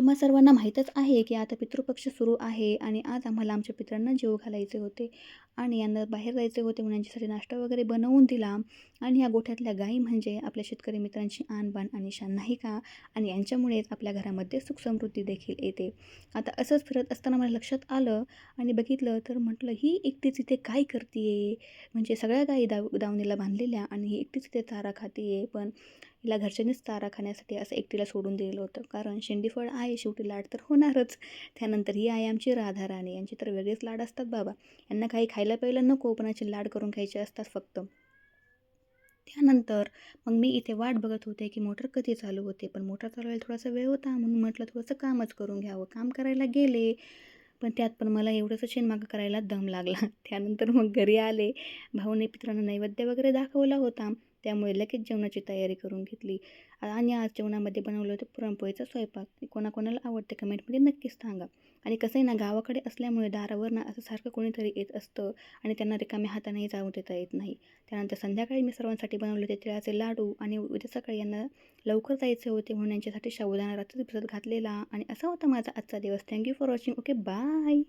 तुम्हा सर्वांना माहीतच आहे की आता पितृपक्ष सुरू आहे आणि आज आम्हाला आमच्या पितरांना जेवू घालायचे होते आणि यांना बाहेर जायचे होते म्हणून यांच्यासाठी नाश्ता वगैरे बनवून दिला. आणि या गोठ्यातल्या गायी म्हणजे आपल्या शेतकरी मित्रांची आन आणि शान नाही का? आणि यांच्यामुळेच आपल्या घरामध्ये सुख समृद्धी देखील येते. आता असंच फिरत असताना मला लक्षात आलं आणि बघितलं तर म्हटलं ही एकटीच इथे काय करते? म्हणजे सगळ्या गायी दावणीला बांधलेल्या आणि ही एकटीच इथे चारा खाते पण हिला घरच्यांनीच चारा खाण्यासाठी असं एकटीला सोडून दिलेलं होतं. कारण शेंडीफळ आहे शेवटी लाड तर होणारच. त्यानंतर ही आहे आमची राधाराणी. यांची तर वेगळेच लाड असतात बाबा. यांना काही खायला प्यायला नको, पण याचे लाड करून खायचे असतात फक्त. त्यानंतर मग मी इथे वाट बघत होते की मोटर कधी चालू होते. पण मोटर चालवायला थोडासा वेळ होता म्हणून म्हटलं थोडंसं कामच करून घ्यावं. काम करायला गेले, पण त्यात पण मला एवढंसं शेणमागं करायला दम लागला. त्यानंतर मग घरी आले. भाऊने पितरांना नैवेद्य वगैरे दाखवला होता. त्यामुळे लगेच जेवणाची तयारी करून घेतली. आणि आज जेवणामध्ये बनवलं होतं पुरणपोळीचा स्वयंपाक. कोणाकोणाला आवडते कमेंटमध्ये नक्कीच सांगा. आणि कसं आहे ना, गावाकडे असल्यामुळे दारावर ना असं सारखं कोणीतरी येत असतं आणि त्यांना रिकाम्या हातानेही जाऊ देता येत नाही. त्यानंतर संध्याकाळी मी सर्वांसाठी बनवले होते तिळाचे लाडू आणि उद्या सकाळी यांना लवकर जायचे होते म्हणून यांच्यासाठी साबुदाणा रात्री भिजत घातलेला. आणि असा होता माझा आजचा दिवस. Thank you for watching. Okay, bye.